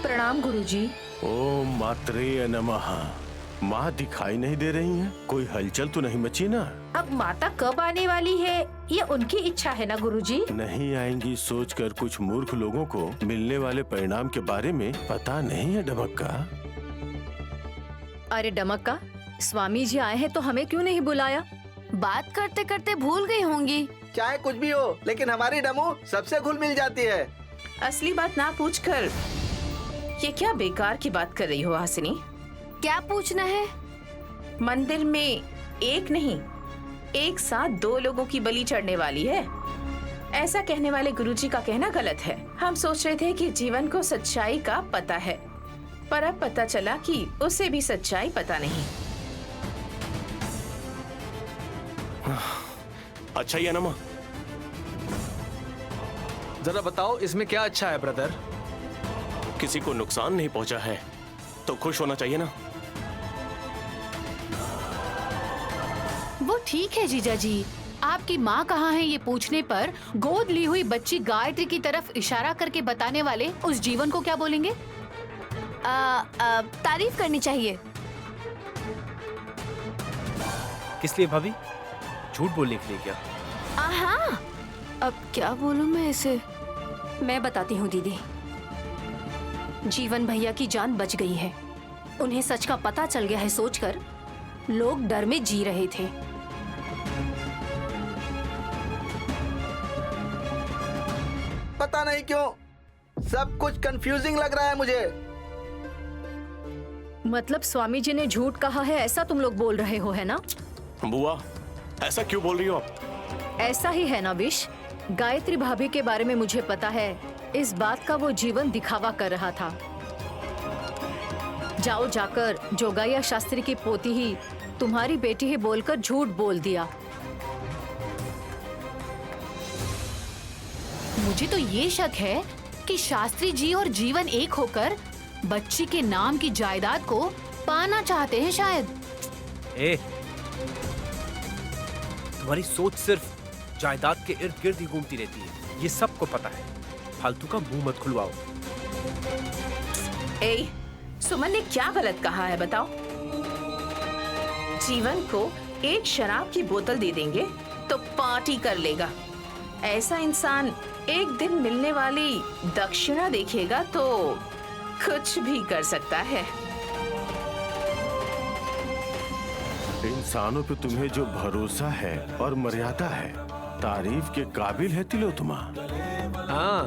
प्रणाम गुरुजी। ओम मात्रेय नमः। माँ दिखाई नहीं दे रही हैं? कोई हलचल तो नहीं मची ना? अब माता कब आने वाली है ये उनकी इच्छा है ना गुरुजी। नहीं आएंगी सोचकर कुछ मूर्ख लोगों को मिलने वाले परिणाम के बारे में पता नहीं है डमक्का। अरे डमक्का, स्वामी जी आए हैं तो हमें क्यों नहीं बुलाया? बात करते करते भूल गई होंगी। चाहे कुछ भी हो, लेकिन हमारी डमू सबसे घुल मिल जाती है। असली बात ना पूछकर ये क्या बेकार की बात कर रही हो हासिनी? क्या पूछना है? मंदिर में एक नहीं, एक साथ 2 लोगों की बलि चढ़ने वाली है। ऐसा कहने वाले गुरुजी का कहना गलत है। हम सोच रहे थे कि जीवन को सच्चाई का पता है, पर अब पता चला कि उसे भी सच्चाई पता नहीं। अच्छा ही है ना माँ? जरा बताओ इसमें क्या अच्छा है ब्रदर? किसी को नुकसान नहीं पहुंचा है तो खुश होना चाहिए ना। वो ठीक है जीजा जी, आपकी माँ कहाँ है ये पूछने पर गोद ली हुई बच्ची गायत्री की तरफ इशारा करके बताने वाले उस जीवन को क्या बोलेंगे? तारीफ करनी चाहिए। किस लिए भाभी? झूठ बोलने के लिए क्या? हाँ, अब क्या बोलूं मैं इसे? मैं बताती हूँ दीदी। जीवन भैया की जान बच गई है। उन्हें सच का पता चल गया है सोचकर लोग डर में जी रहे थे। पता नहीं क्यों सब कुछ कंफ्यूजिंग लग रहा है मुझे। मतलब स्वामी जी ने झूठ कहा है ऐसा तुम लोग बोल रहे हो, है ना? बुआ, ऐसा क्यों बोल रही हो आप? ऐसा ही है ना विश। गायत्री भाभी के बारे में मुझे पता है। इस बात का वो जीवन दिखावा कर रहा था। जाओ जाकर जोगैया शास्त्री की पोती ही तुम्हारी बेटी ही बोलकर झूठ बोल दिया। मुझे तो ये शक है कि शास्त्री जी और जीवन एक होकर बच्ची के नाम की जायदाद को पाना चाहते हैं शायद। तुम्हारी सोच सिर्फ जायदाद के इर्द गिर्द ही घूमती रहती है, ये सबको पता है। फालतू का मुंह मत खुलवाओ। ए, सुमन ने क्या गलत कहा है बताओ? जीवन को एक शराब की बोतल दे देंगे तो पार्टी कर लेगा। ऐसा इंसान एक दिन मिलने वाली दक्षिणा देखेगा तो कुछ भी कर सकता है। इंसानों पे तुम्हें जो भरोसा है और मर्यादा है, तारीफ के काबिल है तिलोत्तमा। हाँ,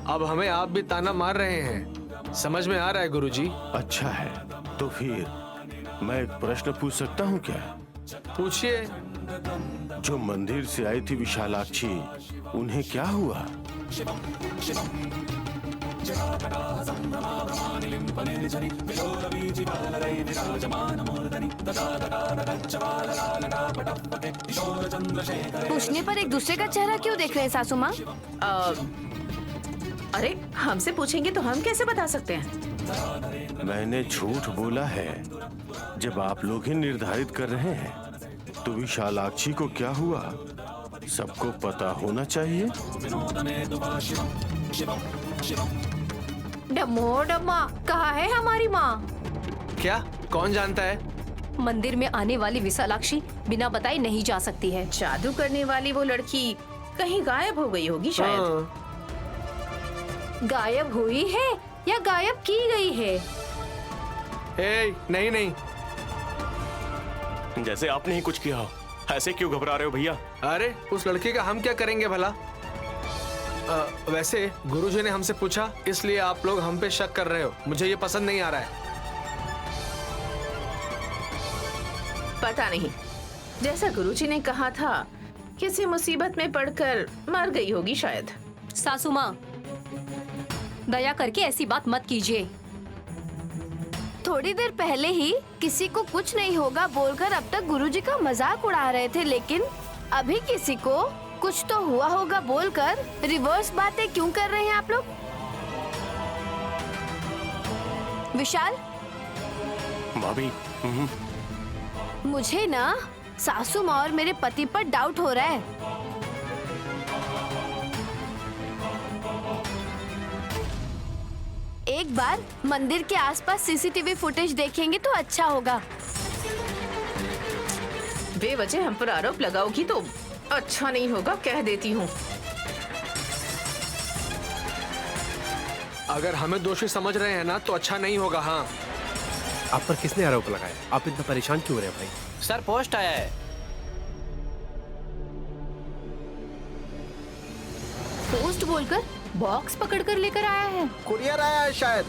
अब हमें आप भी ताना मार रहे हैं, समझ में आ रहा है गुरुजी। अच्छा है, तो फिर मैं एक प्रश्न पूछ सकता हूँ क्या? पूछिए। जो मंदिर से आई थी विशालाक्षी, उन्हें क्या हुआ? पूछने पर एक दूसरे का चेहरा क्यों देख रहे हैं सासू माँ? अरे हमसे पूछेंगे तो हम कैसे बता सकते हैं? मैंने झूठ बोला है। जब आप लोग ही निर्धारित कर रहे हैं तो विशालाक्षी को क्या हुआ सबको पता होना चाहिए। डमो डम्मा, कहाँ है हमारी माँ? क्या? कौन जानता है? मंदिर में आने वाली विशालाक्षी बिना बताए नहीं जा सकती है। जादू करने वाली वो लड़की कहीं गायब हो गई होगी शायद। गायब हुई है या गायब की गई है? नहीं नहीं, जैसे आपने ही कुछ किया हो। ऐसे क्यों घबरा रहे हो भैया? अरे उस लड़के का हम क्या करेंगे भला? वैसे गुरुजी ने हमसे पूछा, इसलिए आप लोग हम पे शक कर रहे हो। मुझे ये पसंद नहीं आ रहा है। पता नहीं, जैसा गुरुजी ने कहा था किसी मुसीबत में पड़कर मर गई होगी शायद। सासू माँ, दया करके ऐसी बात मत कीजिए। थोड़ी देर पहले ही किसी को कुछ नहीं होगा बोलकर अब तक गुरुजी का मजाक उड़ा रहे थे, लेकिन अभी किसी को कुछ तो हुआ होगा बोलकर रिवर्स बातें क्यों कर रहे हैं आप लोग? विशाल, भाभी, मुझे ना सासू माँ और मेरे पति पर डाउट हो रहा है। एक बार मंदिर के आसपास सीसीटीवी फुटेज देखेंगे तो अच्छा होगा। बेवजह हम पर आरोप लगाओगी तो अच्छा नहीं होगा, कह देती हूँ। अगर हमें दोषी समझ रहे हैं ना तो अच्छा नहीं होगा। हाँ, आप पर किसने आरोप लगाया? आप इतना परेशान क्यों हो रहे हैं भाई? सर पोस्ट आया है। पोस्ट बोलकर बॉक्स पकड़कर लेकर आया है। कुरियर आया है शायद।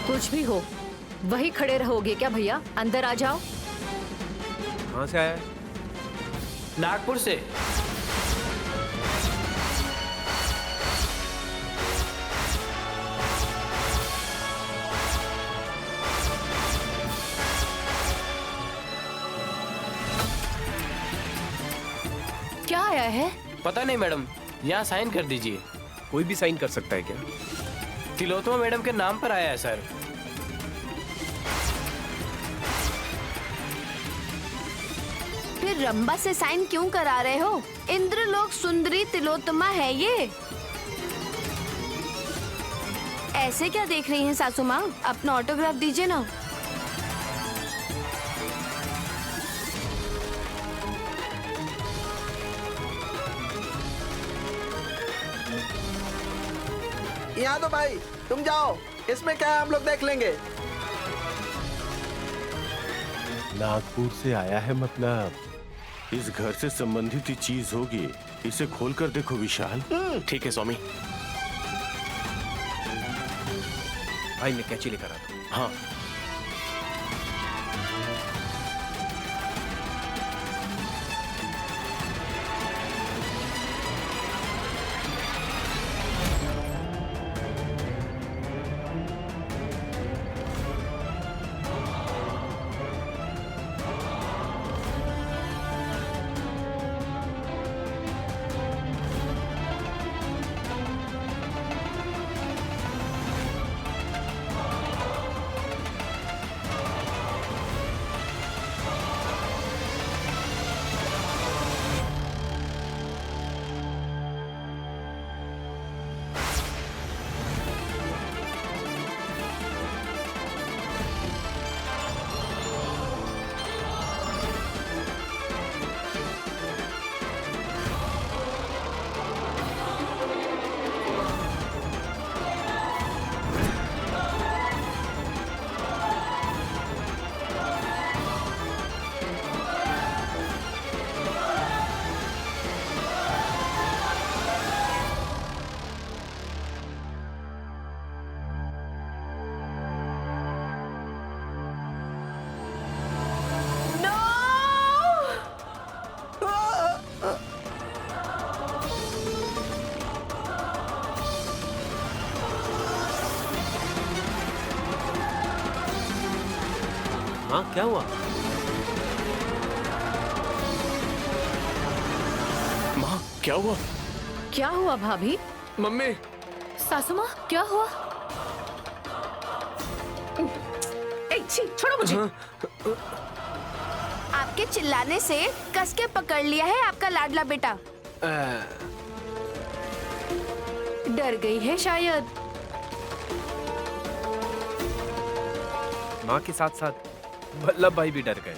कुछ भी हो, वही खड़े रहोगे क्या भैया? अंदर आ जाओ। कहाँ से आया है? नागपुर से। क्या आया है? पता नहीं मैडम, यहाँ साइन कर दीजिए। कोई भी साइन कर सकता है क्या? तिलोत्तमा मैडम के नाम पर आया है सर। फिर रंबा से साइन क्यों करा रहे हो? इंद्रलोक सुंदरी तिलोत्तमा है ये। ऐसे क्या देख रही हैं सासू माँ? अपना ऑटोग्राफ दीजिए ना। यहाँ तो भाई तुम जाओ, इसमें क्या है हम लोग देख लेंगे। नागपुर से आया है मतलब इस घर से संबंधित ही चीज होगी। इसे खोलकर देखो विशाल। ठीक है स्वामी। भाई मैं कैची लेकर आता हूँ। हाँ। हाँ क्या हुआ? माँ क्या हुआ? क्या हुआ भाभी? मम्मी। सासू माँ क्या हुआ? छोड़ो मुझे। आपके चिल्लाने से कस के पकड़ लिया है आपका लाडला बेटा। डर गई है शायद। माँ के साथ साथ वल्लभ भाई भी डर गए।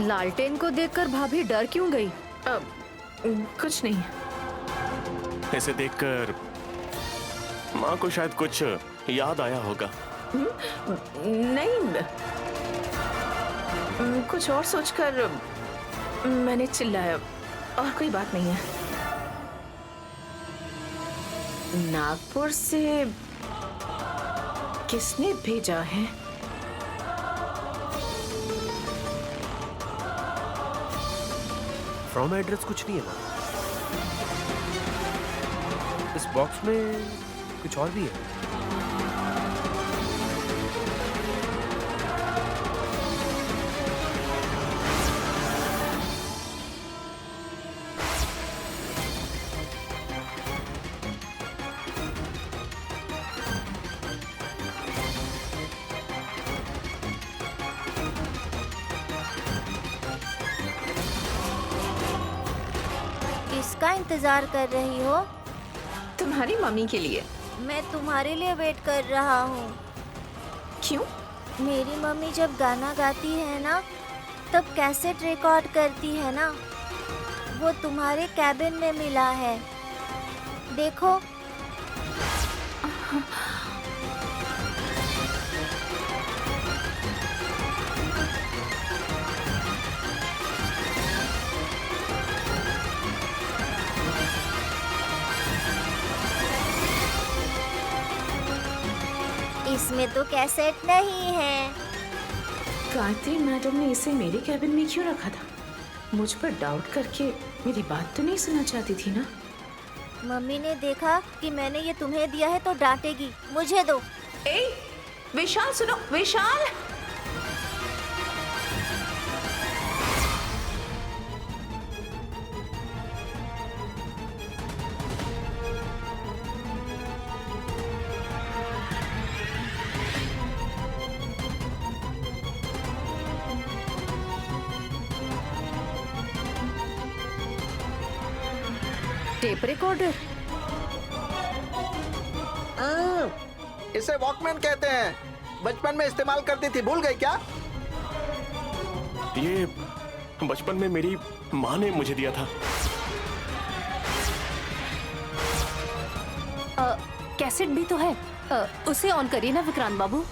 लालटेन को देखकर भाभी डर क्यों गई? कुछ नहीं। इसे देखकर माँ को शायद कुछ याद आया होगा। नहीं, कुछ और सोचकर मैंने चिल्लाया, और कोई बात नहीं है। नागपुर से किसने भेजा है? फ्रॉम एड्रेस कुछ नहीं है ना। इस बॉक्स में कुछ और भी है। किसका इंतजार कर रही हो? तुम्हारी मम्मी के लिए। मैं तुम्हारे लिए वेट कर रहा हूँ। क्यों? मेरी मम्मी जब गाना गाती है ना, तब कैसेट रिकॉर्ड करती है ना, वो तुम्हारे कैबिन में मिला है। देखो। इसमें तो कैसेट नहीं है। गायत्री मैडम ने इसे मेरे कैबिन में क्यों रखा था? मुझ पर डाउट करके मेरी बात तो नहीं सुनना चाहती थी ना? मम्मी ने देखा कि मैंने ये तुम्हें दिया है तो डांटेगी। मुझे दो। ए, विशाल सुनो, विशाल। Tape recorder? इसे वॉकमैन कहते हैं। बचपन में इस्तेमाल करती थी, भूल गई क्या? ये बचपन में मेरी माँ ने मुझे दिया था। कैसेट भी तो है। उसे ऑन करिए ना विक्रांत बाबू।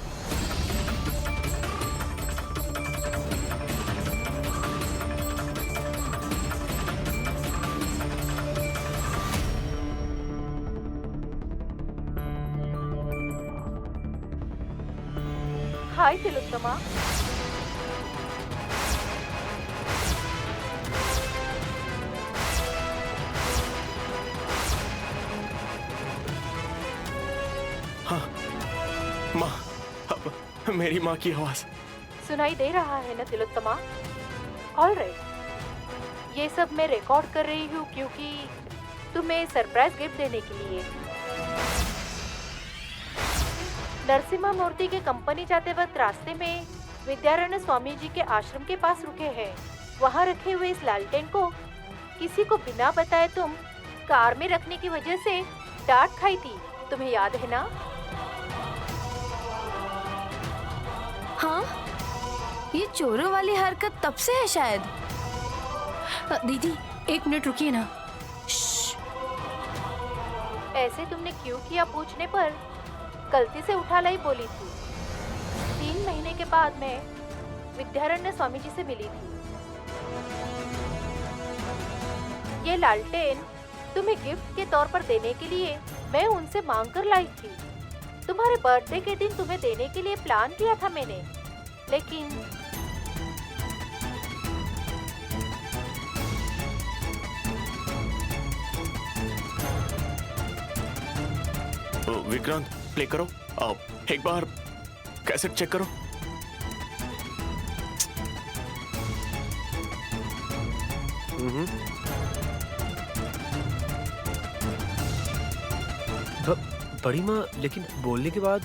हाय तिलोत्तमा। हाँ माँ, अब मेरी माँ की आवाज सुनाई दे रहा है ना तिलोत्तमा? ऑलराइट, ये सब मैं रिकॉर्ड कर रही हूँ क्योंकि तुम्हें सरप्राइज गिफ्ट देने के लिए। नरसिम्हा मूर्ति के कंपनी जाते वक्त रास्ते में विद्यारण्य स्वामी जी के आश्रम के पास रुके हैं। वहाँ रखे हुए इस लालटेन को किसी को बिना बताए तुम कार में रखने की वजह से डांट खाई थी। तुम्हें याद है ना? हाँ, ये चोरों वाली हरकत तब से है शायद। दीदी 1 मिनट रुकिए ना। ऐसे तुमने क्यों किया पूछने पर गलती से उठा लाई बोली थी। 3 महीने के बाद मैं विद्यारण्य स्वामी जी से मिली थी। ये लालटेन तुम्हें गिफ्ट के तौर पर देने के लिए मैं उनसे मांग कर लाई थी। तुम्हारे बर्थडे के दिन तुम्हें देने के लिए प्लान किया था मैंने, लेकिन विक्रांत प्ले करो। एक बार कैसेट चेक करो। बड़ी माँ, लेकिन बोलने के बाद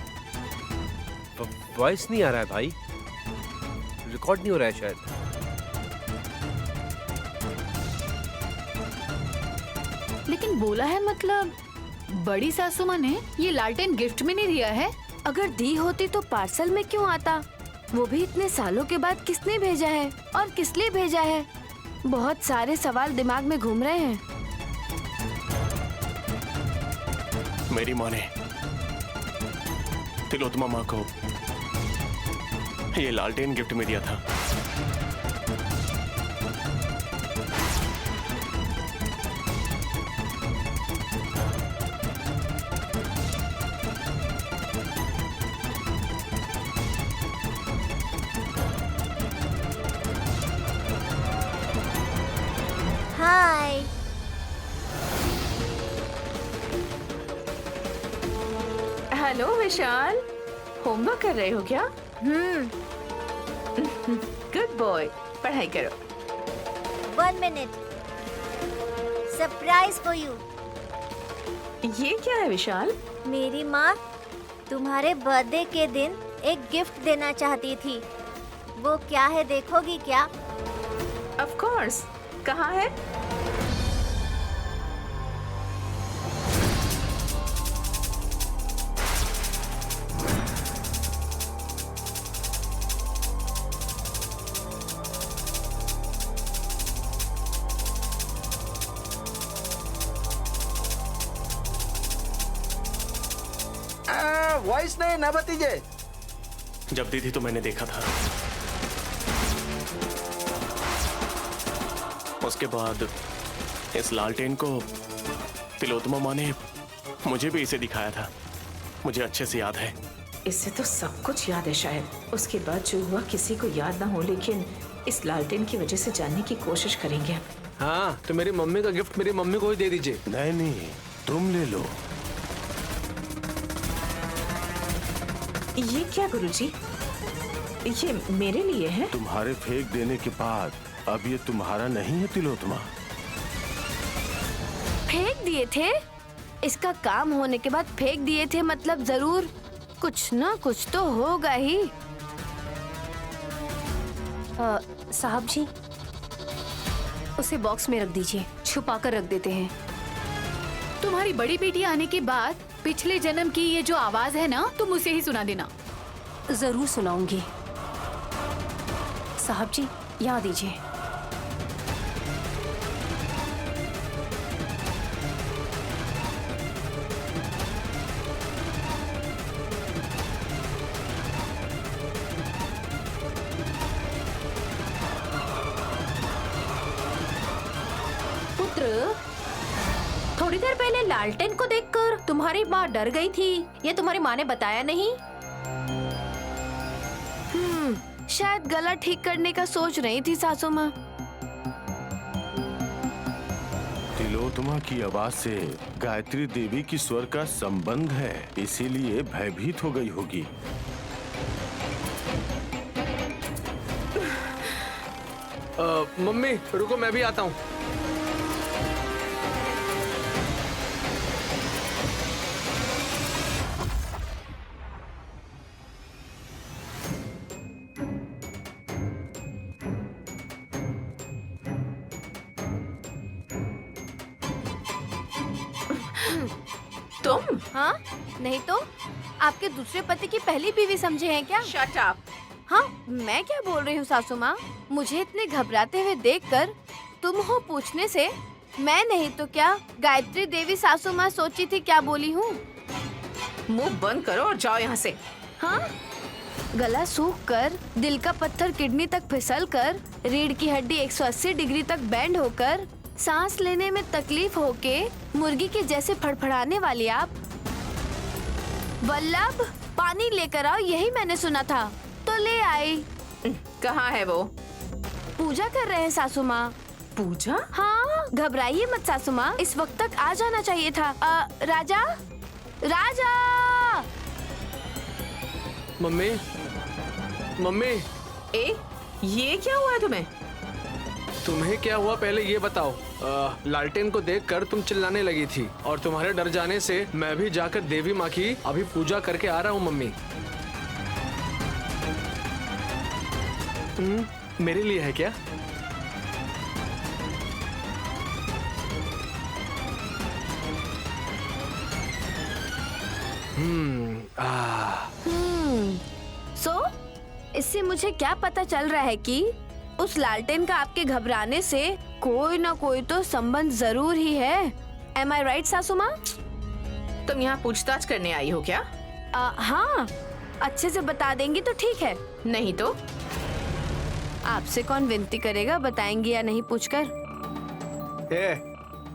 वॉइस नहीं आ रहा है भाई। रिकॉर्ड नहीं हो रहा है शायद। लेकिन बोला है मतलब बड़ी सासू माँ ने ये लालटेन गिफ्ट में नहीं दिया है। अगर दी होती तो पार्सल में क्यों आता? वो भी इतने सालों के बाद किसने भेजा है और किस लिए भेजा है? बहुत सारे सवाल दिमाग में घूम रहे हैं। मेरी माँ ने तिलोत्तमा माँ को ये लालटेन गिफ्ट में दिया था। हाय। हेलो विशाल, होमवर्क कर रहे हो क्या? गुड बॉय, पढ़ाई करो। 1 मिनट, सरप्राइज फॉर यू। ये क्या है विशाल? मेरी माँ तुम्हारे बर्थडे के दिन एक गिफ्ट देना चाहती थी। वो क्या है देखोगी क्या? ऑफ कोर्स, कहाँ है? वॉइस नहीं ना भतीजे। जब दी थी तो मैंने देखा था। उसके बाद इस लालटेन को तिलोत्तमा माँ ने मुझे भी इसे दिखाया था। मुझे अच्छे से याद है। इससे तो सब कुछ याद है शायद। उसके बाद जो हुआ किसी को याद ना हो, लेकिन इस लालटेन की वजह से जानने की कोशिश करेंगे। हाँ, तो मेरी मम्मी का गिफ्ट मेरी मम्मी को ही दे दीजिए। नहीं, तुम ले लो। ये क्या गुरुजी? ये मेरे लिए है? तुम्हारे फेंक देने के बाद अब ये तुम्हारा नहीं है तिलोत्तमा। फेंक दिए थे? इसका काम होने के बाद फेंक दिए थे, मतलब जरूर कुछ ना कुछ तो होगा ही। साहब जी, उसे बॉक्स में रख दीजिए, छुपा कर रख देते हैं। तुम्हारी बड़ी बेटी आने के बाद पिछले जन्म की ये जो आवाज है ना, तुम उसे ही सुना देना। जरूर सुनाऊंगी। साहब जी, यहाँ दीजिए। थोड़ी देर पहले लालटेन को देखकर तुम्हारी माँ डर गई थी, ये तुम्हारी माँ ने बताया नहीं? शायद गला ठीक करने का सोच रही थी सासू माँ। तिलोत्तमा की आवाज से गायत्री देवी की स्वर का संबंध है, इसीलिए भयभीत हो गई होगी। मम्मी रुको, मैं भी आता हूँ। तुम? हाँ, नहीं तो आपके दूसरे पति की पहली बीवी समझे हैं क्या? Shut up. हाँ, मैं क्या बोल रही हूँ सासू माँ? मुझे इतने घबराते हुए देखकर तुम हो पूछने से मैं नहीं तो क्या गायत्री देवी सासू माँ सोची थी क्या बोली हूँ? मुंह बंद करो और जाओ यहाँ से। हाँ, गला सूख कर, दिल का पत्थर किडनी तक फिसल कर, रीढ़ की हड्डी 180 डिग्री तक बैंड होकर, सांस लेने में तकलीफ होके मुर्गी के जैसे फड़फड़ाने वाली आप। वल्लभ, पानी लेकर आओ, यही मैंने सुना था, तो ले आई। कहाँ है वो? पूजा कर रहे हैं सासू माँ। पूजा? हाँ, घबराइए मत सासू माँ, इस वक्त तक आ जाना चाहिए था। राजा, राजा। Mummy, mummy. ये क्या हुआ तुम्हें? तुम्हें क्या हुआ पहले ये बताओ। लालटेन को देखकर तुम चिल्लाने लगी थी और तुम्हारे डर जाने से मैं भी जाकर देवी माँ की अभी पूजा करके आ रहा हूँ मम्मी। मेरे लिए है क्या? सो इससे मुझे क्या पता चल रहा है कि उस लालटेन का आपके घबराने से कोई ना कोई तो संबंध जरूर ही है। Am I right सासू माँ? तुम यहाँ पूछताछ करने आई हो क्या? हाँ, अच्छे से बता देंगी तो ठीक है। नहीं तो? आपसे कौन विनती करेगा, बताएंगी या नहीं पूछकर।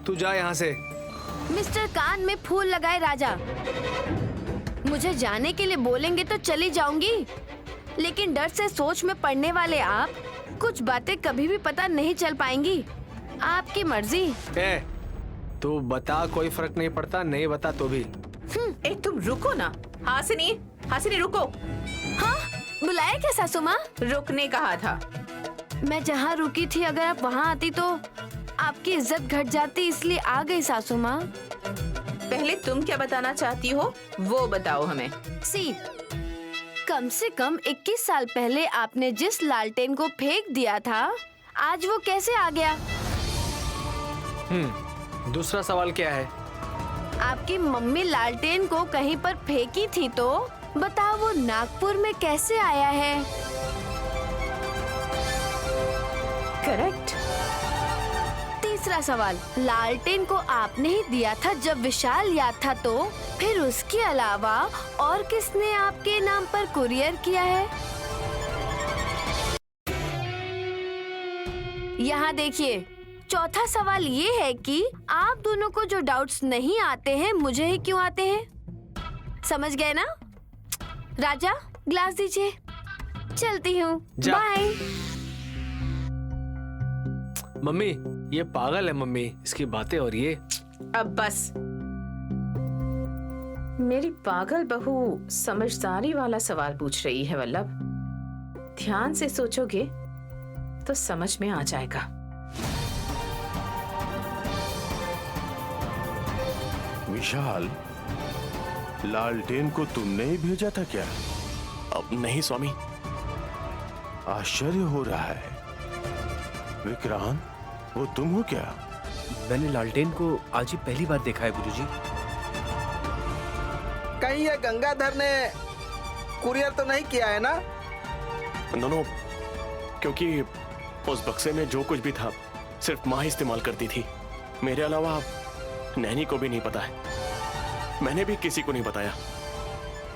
तू जा यहाँ से। मिस्टर कान में फूल लगाए राजा, मुझे जाने के लिए बोलेंगे तो चली जाऊंगी, लेकिन डर से सोच में पड़ने वाले आप, कुछ बातें कभी भी पता नहीं चल पाएंगी। आपकी मर्जी। तू बता, कोई फर्क नहीं पड़ता, नहीं बता तो भी। तुम रुको ना। हासिनी, हासिनी रुको। हाँ, बुलाया क्या सासू माँ? रुकने कहा था। मैं जहाँ रुकी थी अगर आप वहाँ आती तो आपकी इज्जत घट जाती, इसलिए आ गई सासू माँ। पहले तुम क्या बताना चाहती हो वो बताओ हमें। सी, कम से कम 21 साल पहले आपने जिस लालटेन को फेंक दिया था, आज वो कैसे आ गया? दूसरा सवाल क्या है? आपकी मम्मी लालटेन को कहीं पर फेंकी थी तो बताओ वो नागपुर में कैसे आया है? करेक्ट। दूसरा सवाल, लालटेन को आपने ही दिया था जब विशाल याद था, तो फिर उसके अलावा और किसने आपके नाम पर कुरियर किया है? यहाँ देखिए, चौथा सवाल ये है कि आप दोनों को जो डाउट्स नहीं आते हैं, मुझे ही क्यों आते हैं? समझ गए ना? राजा, ग्लास दीजिए। चलती हूँ, बाय। मम्मी, ये पागल है मम्मी, इसकी बातें और ये। अब बस। मेरी पागल बहू समझदारी वाला सवाल पूछ रही है वल्लभ। ध्यान से सोचोगे तो समझ में आ जाएगा। विशाल, लालटेन को तुमने ही भेजा था क्या? अब नहीं स्वामी। आश्चर्य हो रहा है। विक्रांत, वो तुम हो क्या? मैंने लालटेन को आज ही पहली बार देखा है गुरुजी। कहीं ये गंगाधर ने कुरियर तो नहीं किया है ना? नो, क्योंकि उस बक्से में जो कुछ भी था सिर्फ माँ ही इस्तेमाल करती थी। मेरे अलावा नैनी को भी नहीं पता है। मैंने भी किसी को नहीं बताया।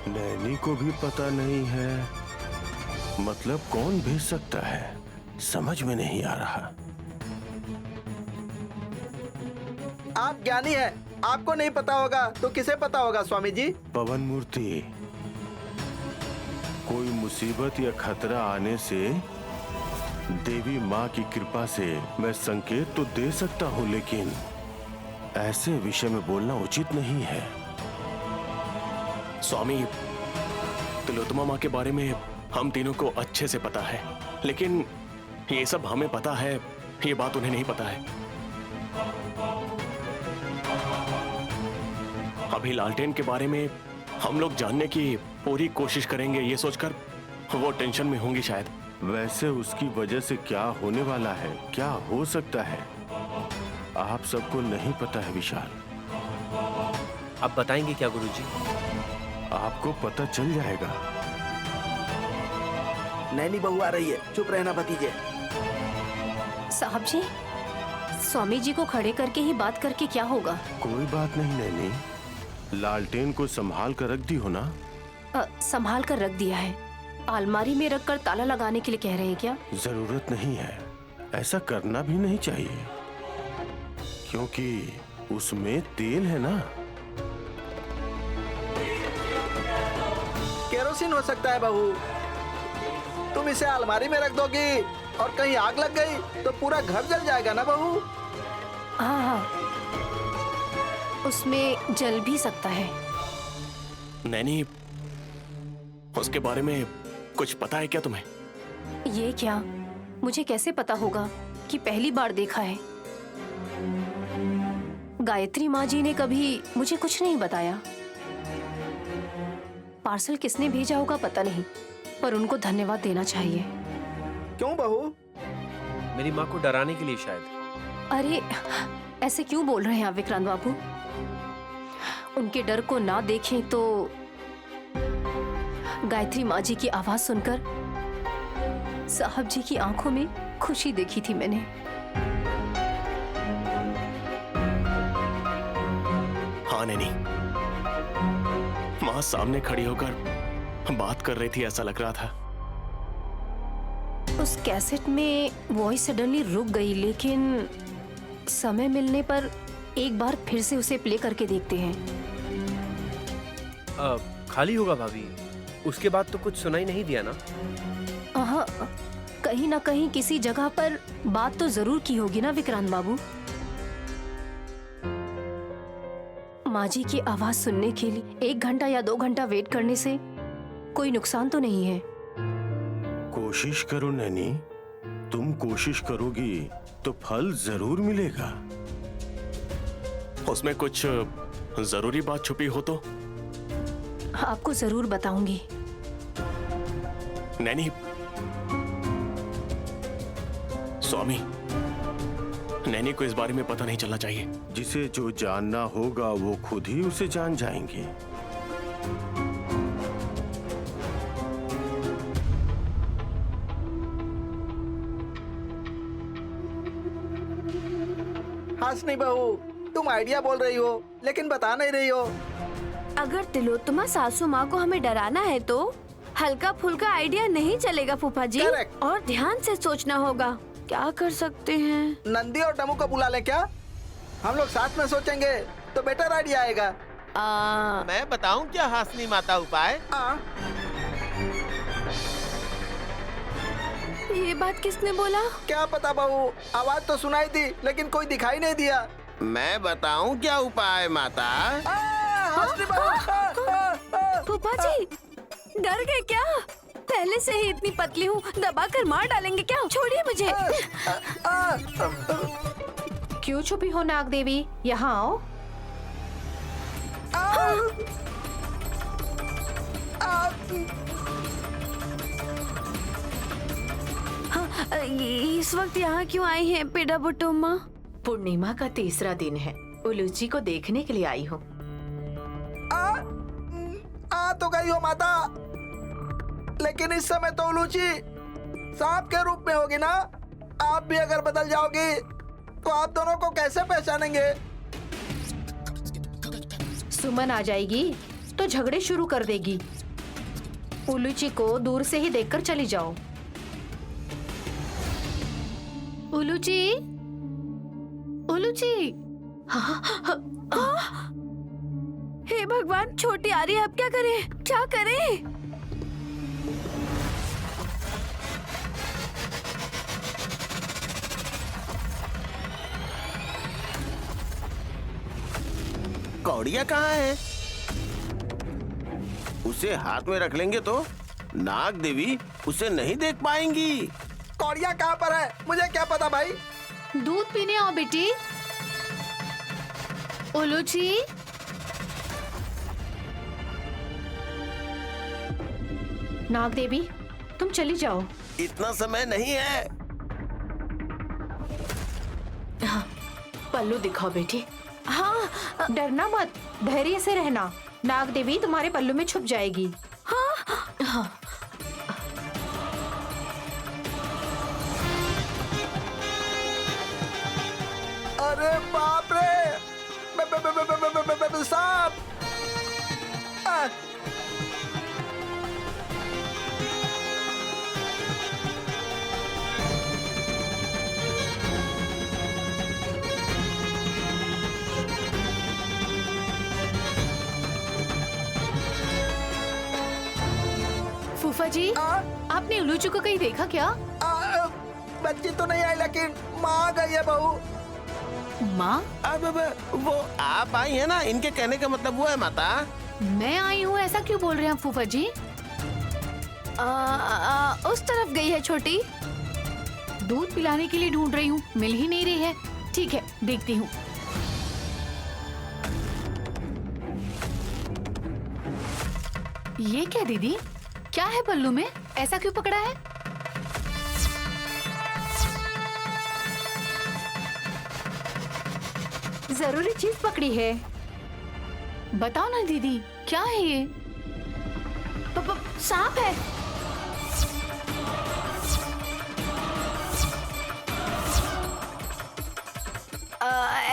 नैनी को भी पता नहीं है? मतलब कौन भेज सकता है? समझ में नहीं आ रहा। आप ज्ञानी हैं, आपको नहीं पता होगा तो किसे पता होगा स्वामी जी? पवन मूर्ति, कोई मुसीबत या खतरा आने से देवी माँ की कृपा से मैं संकेत तो दे सकता हूँ, लेकिन ऐसे विषय में बोलना उचित नहीं है। स्वामी, तिलोत्तमा माँ के बारे में हम तीनों को अच्छे से पता है, लेकिन ये सब हमें पता है, ये बात उन्हें नहीं पता है। अभी लालटेन के बारे में हम लोग जानने की पूरी कोशिश करेंगे, ये सोचकर वो टेंशन में होंगी शायद। वैसे उसकी वजह से क्या होने वाला है, क्या हो सकता है, आप सबको नहीं पता है विशाल। आप बताएंगे क्या गुरुजी? आपको पता चल जाएगा। नैनी बहू आ रही है, चुप रहना भतीजे। साहब जी, स्वामी जी को खड़े करके ही बात करके क्या होगा? कोई बात नहीं नैनी, लालटेन को संभाल कर रख दी हो ना? संभाल कर रख दिया है। अलमारी में रखकर ताला लगाने के लिए कह रहे हैं क्या? जरूरत नहीं है, ऐसा करना भी नहीं चाहिए, क्योंकि उसमें तेल है ना। केरोसिन हो सकता है बहू। तुम इसे अलमारी में रख दोगी और कहीं आग लग गई तो पूरा घर जल जाएगा ना बहू? हाँ, उसमें जल भी सकता है। नैनी, उसके बारे में कुछ पता है क्या तुम्हें? ये क्या? मुझे कैसे पता होगा कि पहली बार देखा है? गायत्री माँ जी ने कभी मुझे कुछ नहीं बताया। पार्सल किसने भेजा होगा पता नहीं, पर उनको धन्यवाद देना चाहिए। क्यों बहू? मेरी माँ को डराने के लिए शायद। अरे ऐसे क्यों बोल रहे हैं आप विक्रांत बाबू? उनके डर को ना देखें तो गायत्री माँ जी की आवाज सुनकर साहब जी की आंखों में खुशी देखी थी मैंने। हाँ नैनी, माँ सामने खड़ी होकर बात कर रही थी, ऐसा लग रहा था। उस कैसेट में वॉइस सडनली रुक गई, लेकिन समय मिलने पर एक बार फिर से उसे प्ले करके देखते हैं। खाली होगा भाभी, उसके बाद तो कुछ सुनाई नहीं दिया ना? हाँ, कहीं ना कहीं किसी जगह पर बात तो जरूर की होगी ना विक्रांत बाबू। माँ जी की आवाज सुनने के लिए 1 घंटा या 2 घंटा वेट करने से कोई नुकसान तो नहीं है। कोशिश करो नैनी, तुम कोशिश करोगी तो फल जरूर मिलेगा। उसमें कुछ जरूरी बात छुपी हो तो? आपको जरूर बताऊंगी। नैनी, स्वामी, नैनी को इस बारे में पता नहीं चलना चाहिए। जिसे जो जानना होगा वो खुद ही उसे जान जाएंगे। हाशनी बहू, तुम आइडिया बोल रही हो लेकिन बता नहीं रही हो। अगर तिलोत्तमा सासू माँ को हमें डराना है तो हल्का फुल्का आइडिया नहीं चलेगा फूफा जी। Correct. और ध्यान से सोचना होगा। क्या कर सकते हैं? नंदी और डमू को बुला लें क्या? हम लोग साथ में सोचेंगे तो बेटर आइडिया आएगा। मैं बताऊं क्या हाशनी माता उपाय? ये बात किसने बोला? क्या पता बहू, आवाज तो सुनाई थी लेकिन कोई दिखाई नहीं दिया। मैं बताऊं क्या उपाय माता? हाशनी बहू, फूफा जी डर गए क्या? पहले से ही इतनी पतली हूँ, दबा कर मार डालेंगे क्या? छोड़िए मुझे। क्यों छुपी हो नाग देवी, यहाँ आओ। इस वक्त यहाँ क्यों आई हैं पेड़ा बुटुम्मा? पूर्णिमा का तीसरा दिन है, उलूची को देखने के लिए आई हूँ। आ तो गई हो माता, लेकिन इस समय तो उलूची सांप के रूप में होगी ना। आप भी अगर बदल जाओगी तो आप दोनों को कैसे पहचानेंगे? सुमन आ जाएगी तो झगड़े शुरू कर देगी। उलूची को दूर से ही देखकर चली जाओ। उलूची, उलूची। हे भगवान, छोटी आ रही है, अब क्या करें? क्या करें? कौड़िया कहाँ है? उसे हाथ में रख लेंगे तो नाग देवी उसे नहीं देख पाएंगी। कौड़िया कहाँ पर है मुझे क्या पता भाई। दूध पीने आओ बेटी। उलूची, नाग देवी तुम चली जाओ। इतना समय नहीं है। पल्लू दिखाओ बेटी। हाँ, डरना मत, धैर्य से रहना। नाग देवी तुम्हारे पल्लू में छुप जाएगी। हाँ। अरे बाप रे, सांप! फूफा जी, आपने उलूची को कहीं देखा क्या? बच्ची तो नहीं आई लेकिन माँ आ गई है बहू। माँ? अब वो आप आई है ना, इनके कहने का मतलब वो है माता। मैं आई हूँ ऐसा क्यों बोल रहे हैं फूफा जी? उस तरफ गई है छोटी। दूध पिलाने के लिए ढूंढ रही हूँ, मिल ही नहीं रही है। ठीक है, देखती हूँ। ये क्या दीदी, क्या है पल्लू में? ऐसा क्यों पकड़ा है? जरूरी चीज पकड़ी है। बताओ ना दीदी, क्या है ये? सांप है।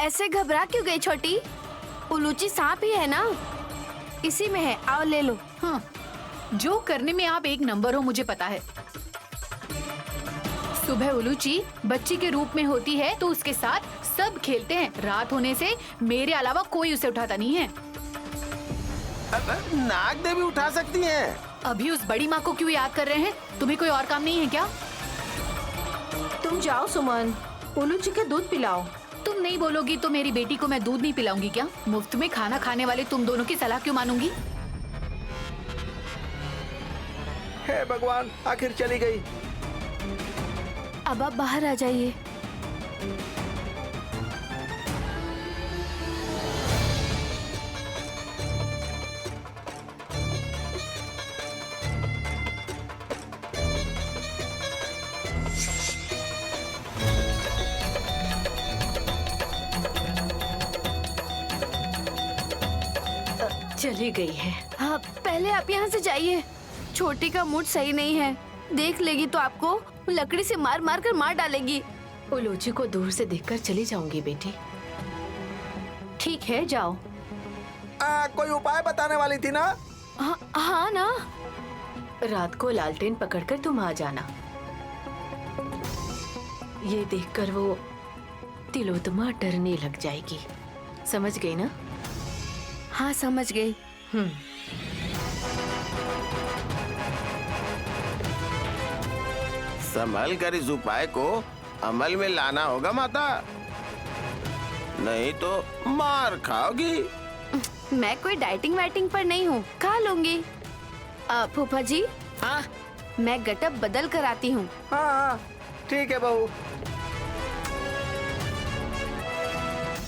ऐसे घबरा क्यों गई छोटी? उलूची सांप ही है ना, इसी में है, आओ ले लो। हाँ, जो करने में आप एक नंबर हो मुझे पता है। सुबह उलूची बच्ची के रूप में होती है तो उसके साथ सब खेलते हैं। रात होने से मेरे अलावा कोई उसे उठाता नहीं है। नाग देवी उठा सकती हैं। अभी उस बड़ी माँ को क्यों याद कर रहे हैं? तुम्हें कोई और काम नहीं है क्या? तुम जाओ सुमन, उलूची के दूध पिलाओ। तुम नहीं बोलोगी तो मेरी बेटी को मैं दूध नहीं पिलाऊंगी क्या? मुफ्त में खाना खाने वाले तुम दोनों की सलाह क्यों मानूंगी? हे भगवान, आखिर चली गई। अब आप बाहर आ जाइए। चली गई है। हाँ, पहले आप यहाँ से जाइए। छोटी का मूड सही नहीं है, देख लेगी तो आपको लकड़ी से मार मार कर मार डालेगी। उलूची को दूर से देखकर चली जाऊंगी बेटी। ठीक है, जाओ। कोई उपाय बताने वाली थी ना? हाँ ना। रात को लालटेन पकड़कर तुम आ जाना। ये देखकर वो तिलोत्तमा डरने लग जाएगी। समझ गई ना? हाँ, समझ गई। संभल कर इस उपाय को अमल में लाना होगा माता, नहीं तो मार खाओगी। मैं कोई डाइटिंग वाइटिंग पर नहीं हूँ, खा लूंगी। फूफा जी, हाँ मैं गटअप बदल कर आती हूँ। हाँ, ठीक है बहू।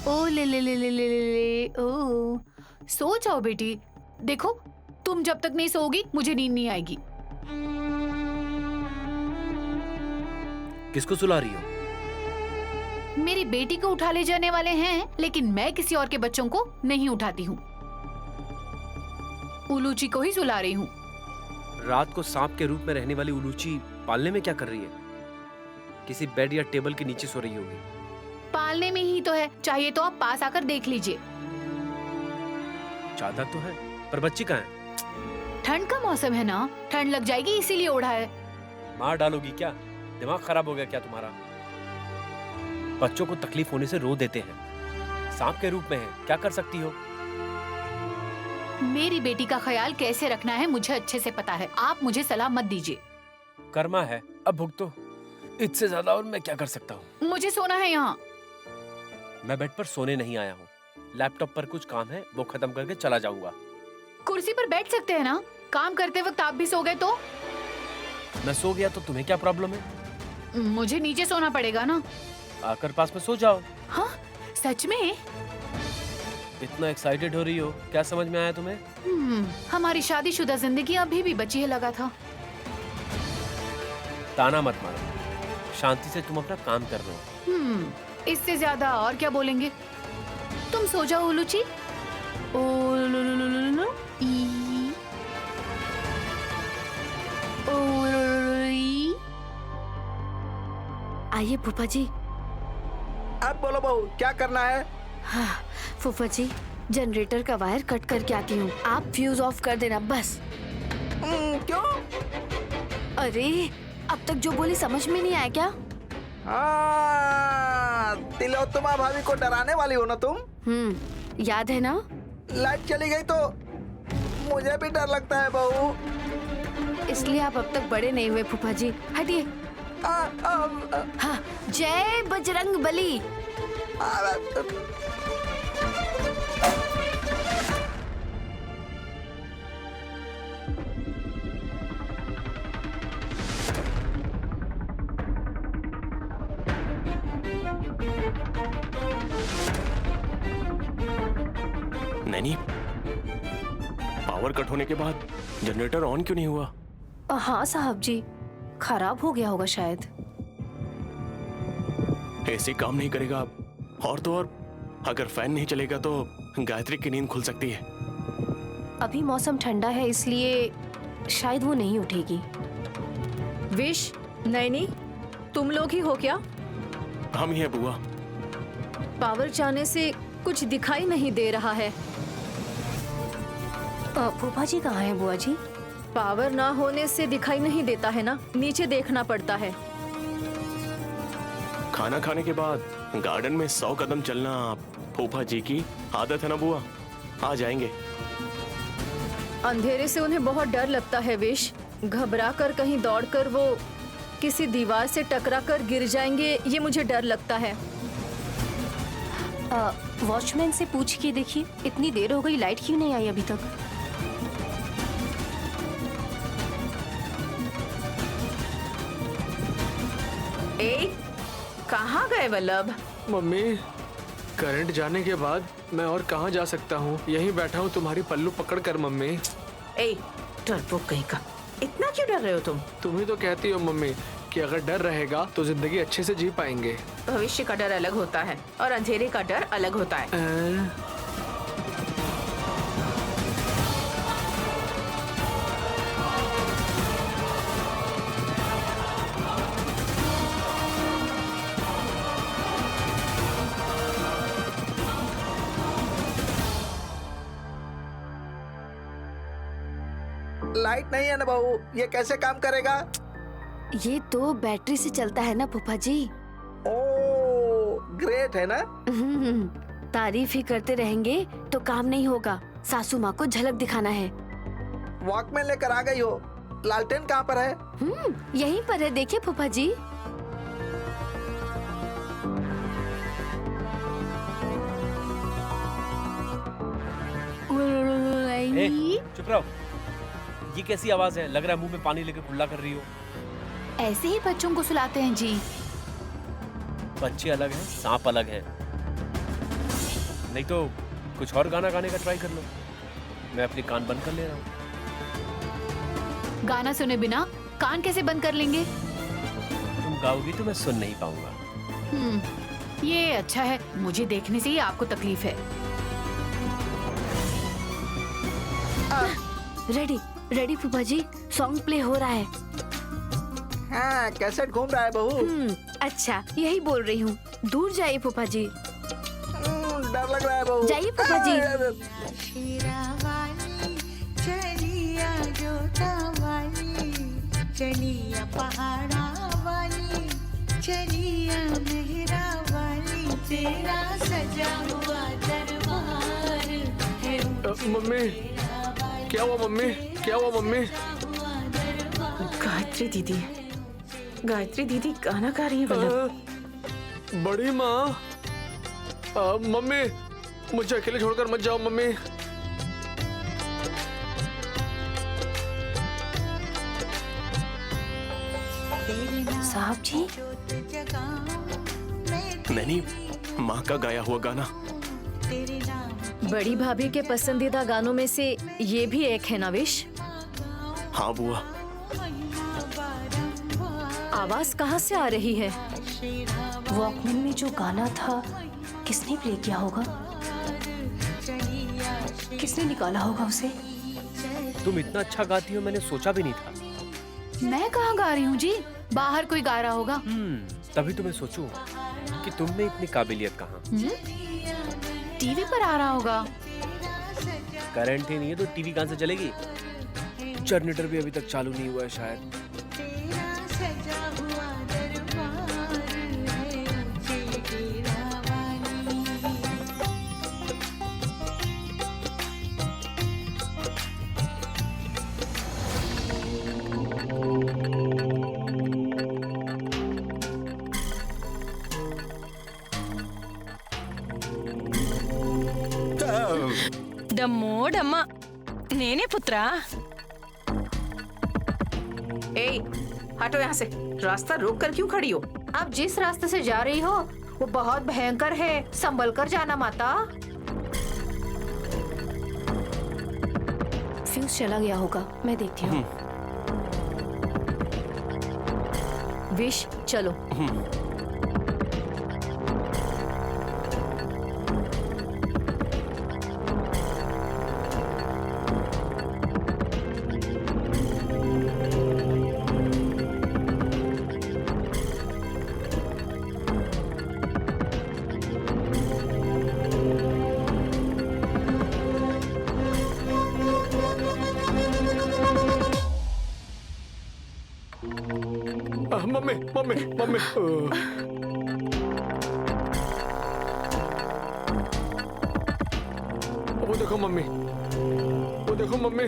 ओ ले ओ। सो जाओ बेटी। देखो, तुम जब तक नहीं सोओगी मुझे नींद नहीं आएगी। किसको सुला रही हो? मेरी बेटी को उठा ले जाने वाले हैं, लेकिन मैं किसी और के बच्चों को नहीं उठाती हूँ। उलूची को ही सुला रही हूँ। रात को सांप के रूप में रहने वाली उलूची पालने में क्या कर रही है? किसी बेड या टेबल के नीचे सो रही होगी। पालने में ही तो है, चाहिए तो आप पास आकर देख लीजिए। चादर तो है, पर बच्ची कहाँ है? ठंड का मौसम है ना, ठंड लग जाएगी इसीलिए ओढ़ा है। मार डालोगी क्या? दिमाग खराब हो गया क्या तुम्हारा? बच्चों को तकलीफ होने से रो देते हैं, सांप के रूप में है, क्या कर सकती हो? मेरी बेटी का ख्याल कैसे रखना है मुझे अच्छे से पता है, आप मुझे सलाह मत दीजिए। कर्मा है, अब भुगतो। इससे ज्यादा और मैं क्या कर सकता हूँ? मुझे सोना है यहाँ। मैं बेड पर सोने नहीं आया हूँ, लैपटॉप पर कुछ काम है, वो खत्म करके चला जाऊंगा। कुर्सी पर बैठ सकते हैं ना, काम करते वक्त आप भी सो गए तो? मैं सो गया तो तुम्हें क्या प्रॉब्लम है? मुझे नीचे सोना पड़ेगा ना। आकर पास में सो जाओ। हाँ, सच में? इतना एक्साइटेड हो रही हो, क्या समझ में आया तुम्हें? हमारी शादीशुदा जिंदगी अभी भी बची है लगा था। ताना मत मारो, शांति से तुम अपना काम कर रहे हो। इससे ज्यादा और क्या बोलेंगे? तुम सो जाओ उलूची। आइए फूफा जी। अब बोलो बहू, क्या करना है? हाँ, फूफा जी, जनरेटर का वायर कट करके आती हूँ, आप फ्यूज ऑफ कर देना बस। क्यों? अरे, अब तक जो बोली समझ में नहीं आया क्या? तिलोत्तमा भाभी को डराने वाली हो ना तुम? याद है ना? लाइट चली गई तो मुझे भी डर लगता है बहू। इसलिए आप अब तक बड़े नहीं हुए फूफा जी, हटिए। हाँ, जय बजरंग बली। नैनी, पावर कट होने के बाद जनरेटर ऑन क्यों नहीं हुआ? हाँ साहब जी, खराब हो गया होगा शायद। एसी काम नहीं करेगा, और तो और अगर फैन नहीं चलेगा तो गायत्री की नींद खुल सकती है। अभी मौसम ठंडा है इसलिए शायद वो नहीं उठेगी। विश, नैनी, तुम लोग ही हो क्या? हम ही है बुआ। पावर जाने से कुछ दिखाई नहीं दे रहा है। फूफा जी कहाँ है बुआ जी? पावर ना होने से दिखाई नहीं देता है ना, नीचे देखना पड़ता है। खाना खाने के बाद गार्डन में 100 कदम चलना फूफा जी की आदत है ना बुआ, आ जाएंगे। अंधेरे से उन्हें बहुत डर लगता है विश, घबरा कर कहीं दौड़कर वो किसी दीवार से टकरा कर गिर जाएंगे, ये मुझे डर लगता है। वॉचमैन से पूछ के देखिए, इतनी देर हो गई, लाइट क्यों नहीं आई अभी तक? कहाँ गए वल्लभ? मम्मी, करंट जाने के बाद मैं और कहाँ जा सकता हूँ? यहीं बैठा हूँ तुम्हारी पल्लू पकड़ कर मम्मी। डरपोक कहीं का, इतना क्यों डर रहे हो तुम? तुम ही तो कहती हो मम्मी कि अगर डर रहेगा तो जिंदगी अच्छे से जी पाएंगे। भविष्य का डर अलग होता है और अंधेरे का डर अलग होता है। लाइट नहीं है ना बहू, ये कैसे काम करेगा? ये तो बैटरी से चलता है ना फूफा जी। ओ ग्रेट है ना। तारीफ ही करते रहेंगे तो काम नहीं होगा। सासू माँ को झलक दिखाना है। वॉकमैन लेकर आ गई हो। लालटेन कहाँ पर है? यहीं पर है, देखिए फूफा जी। चुप रहो। ये कैसी आवाज है? लग रहा है मुंह में पानी लेके कुल्ला कर रही हो। ऐसे ही बच्चों को सुलाते हैं जी। बच्चे अलग हैं, सांप अलग है। नहीं तो कुछ और गाना गाने का ट्राई कर लो। मैं अपने कान बंद कर ले रहा हूँ। गाना सुने बिना कान कैसे बंद कर लेंगे? तुम गाओगी तो मैं सुन नहीं पाऊंगा। ये अच्छा है, मुझे देखने से ही आपको तकलीफ है। रेडी रेडी फूफा जी, सॉन्ग प्ले हो रहा है। हाँ, कैसेट घूम रहा है बहू। अच्छा, यही बोल रही हूँ। दूर जाइए फूफा जी। डर लग रहा है बहू। जाइए फूफा जी। चलिया पहाड़ा वाली, चलिया मेहरा वाली, तेरा सजा हुआ दरबार है। मम्मी क्या हुआ? मम्मी क्या हुआ? मम्मी गायत्री दीदी, गायत्री दीदी गाना गा रही है वल्लभ। बड़ी माँ, मम्मी मुझे अकेले छोड़कर मत जाओ मम्मी। साहब जी, नैनी, माँ का गाया हुआ गाना। बड़ी भाभी के पसंदीदा गानों में से ये भी एक है ना विश? हाँ बुआ। आवाज कहाँ से आ रही है? वॉकमैन में जो गाना था किसने प्ले किया होगा? किसने निकाला होगा उसे? तुम इतना अच्छा गाती हो, मैंने सोचा भी नहीं था। मैं कहाँ गा रही हूँ जी? बाहर कोई गा रहा होगा। तभी तो मैं सोचूं कि तुम में इतनी काबिलियत कहाँ। टीवी पर आ रहा होगा। करंट ही नहीं है तो टीवी कहाँ से चलेगी? जनरेटर भी अभी तक चालू नहीं हुआ है शायद। डम्मोडम्मा नेने पुत्रा। ए, हटो यहाँ से। रास्ता रोक कर क्यों खड़ी हो? आप जिस रास्ते से जा रही हो वो बहुत भयंकर है, संभल कर जाना माता। फ्यूज चला गया होगा, मैं देखती हूँ। विश चलो। मम्मी मम्मी मम्मी वो देखो मम्मी, वो देखो mummy,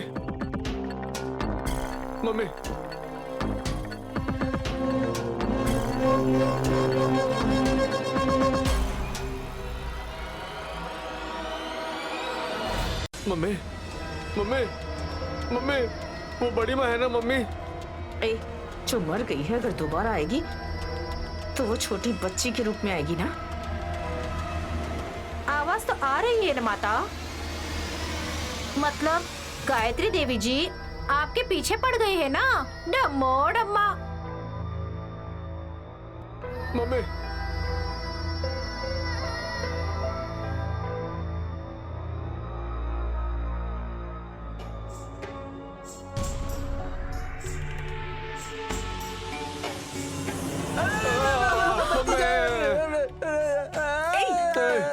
mummy mummy mummy mummy, वो बड़ी माँ है ना मम्मी। ए, जो मर गई है अगर दोबारा आएगी तो वो छोटी बच्ची के रूप में आएगी ना। आवाज तो आ रही है ना माता। मतलब गायत्री देवी जी आपके पीछे पड़ गई है ना। डम्मो डम्मा। मम्मी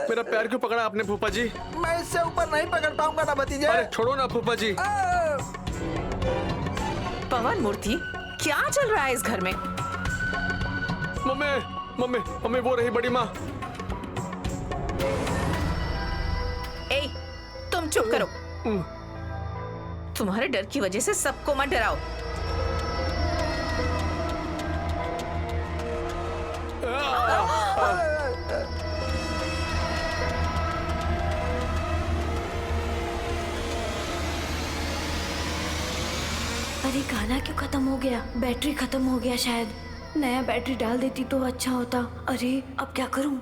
मेरा पैर क्यों पकड़ा आपने फूफा जी? मैं इससे ऊपर नहीं पकड़ पाऊंगा ना भतीजे। अरे छोड़ो ना फूफा जी। पवन मूर्ति, क्या चल रहा है इस घर में? मम्मी मम्मी मम्मी, वो रही बड़ी माँ। ए, तुम चुप करो। तुम्हारे डर की वजह से सबको मत डराओ। अरे गाना क्यों खत्म हो गया? बैटरी खत्म हो गया शायद। नया बैटरी डाल देती तो अच्छा होता। अरे अब क्या करूं?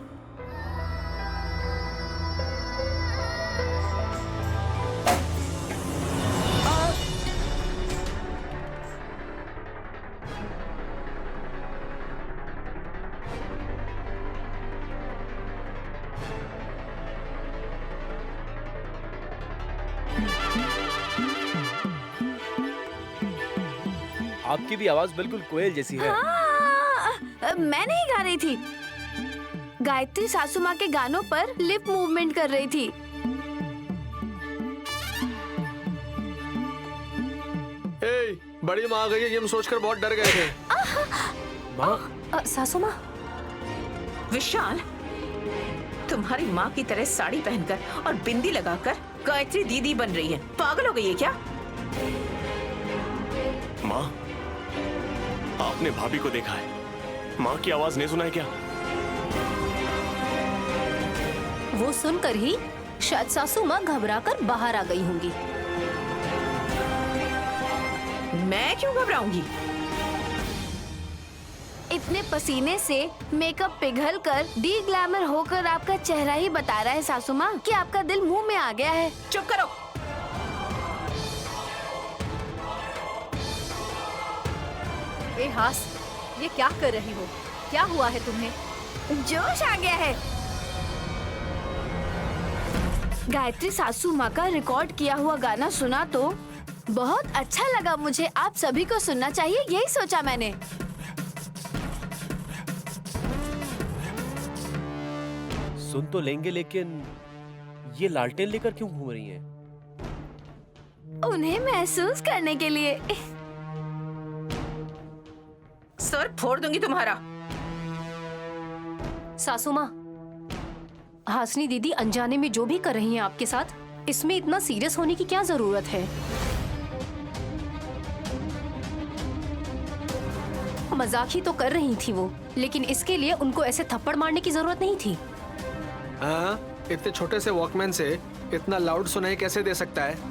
आपकी भी आवाज बिल्कुल कोयल जैसी है। मैं नहीं गा रही थी। गायत्री सासू माँ के गानों पर लिप मूवमेंट कर रही थी। ए, बड़ी माँ आ गई है, ये हम सोचकर बहुत डर गए थे। माँ? सासू माँ। विशाल, तुम्हारी माँ की तरह साड़ी पहनकर और बिंदी लगाकर गायत्री दीदी बन रही है। पागल हो गई है क्या? माँ, आपने भाभी को देखा है, माँ की आवाज नहीं सुना है क्या? वो सुनकर ही शायद सासू माँ घबराकर बाहर आ गई होंगी। मैं क्यों घबराऊंगी? इतने पसीने से मेकअप पिघल कर डी ग्लैमर होकर आपका चेहरा ही बता रहा है सासू माँ कि आपका दिल मुंह में आ गया है। चुप करो। ए हास, ये क्या कर रही हो? क्या हुआ है तुम्हें? जोश आ गया है। गायत्री सासू माँ का रिकॉर्ड किया हुआ गाना सुना तो बहुत अच्छा लगा मुझे। आप सभी को सुनना चाहिए, यही सोचा मैंने। सुन तो लेंगे, लेकिन ये लालटेन लेकर क्यों घूम रही हैं? उन्हें महसूस करने के लिए। सर फोड़ दूंगी तुम्हारा। सासू माँ, हासनी दीदी अनजाने में जो भी कर रही हैं आपके साथ, इसमें इतना सीरियस होने की क्या जरूरत है? मजाक ही तो कर रही थी वो, लेकिन इसके लिए उनको ऐसे थप्पड़ मारने की जरूरत नहीं थी। हाँ, इतने छोटे से वॉकमैन से इतना लाउड सुनाई कैसे दे सकता है?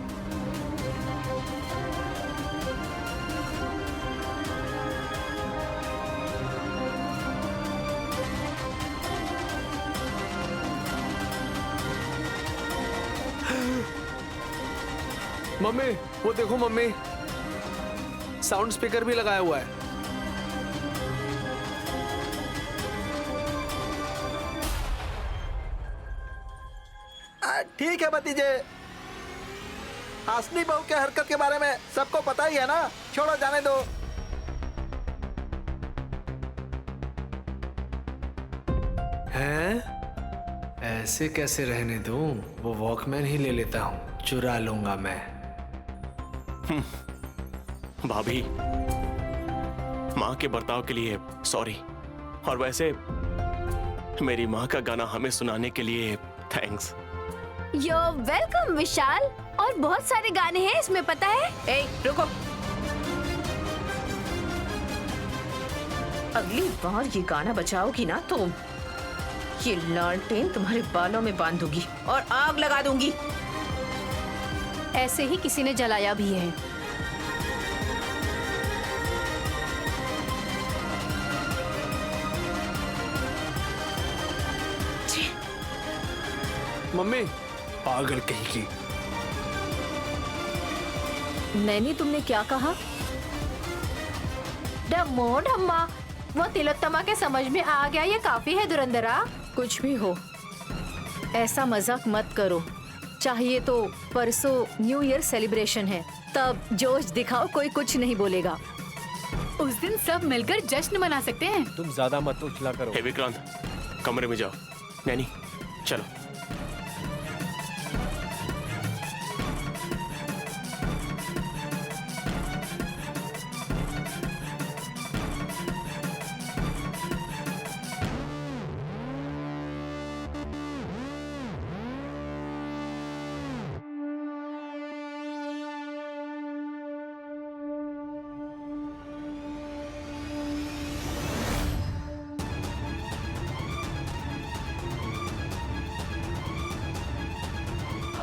मम्मी, वो देखो मम्मी, साउंड स्पीकर भी लगाया हुआ है। ठीक है भतीजे, हासनी बहू के हरकत के बारे में सबको पता ही है ना, छोड़ो जाने दो। हैं? ऐसे कैसे रहने दूं? वो वॉकमैन ही ले लेता हूँ, चुरा लूंगा मैं। भाभी, माँ के बर्ताव के लिए सॉरी, और वैसे मेरी माँ का गाना हमें सुनाने के लिए थैंक्स। You're welcome विशाल। और बहुत सारे गाने हैं इसमें, पता है? ए, रुको। अगली बार ये गाना बजाओगी ना तो ये लालटेन तुम्हारे बालों में बांधूंगी और आग लगा दूंगी। ऐसे ही किसी ने जलाया भी है। मम्मी, पागल कहीं की। नैनी, तुमने क्या कहा? डम्मो डम्मा, वो तिलोत्तमा के समझ में आ गया, ये काफी है दुरंदरा। कुछ भी हो, ऐसा मजाक मत करो। चाहिए तो परसों न्यू ईयर सेलिब्रेशन है, तब जोश दिखाओ, कोई कुछ नहीं बोलेगा। उस दिन सब मिलकर जश्न मना सकते हैं। तुम ज्यादा मत उछला करो। हे विक्रांत, कमरे में जाओ। नैनी, चलो।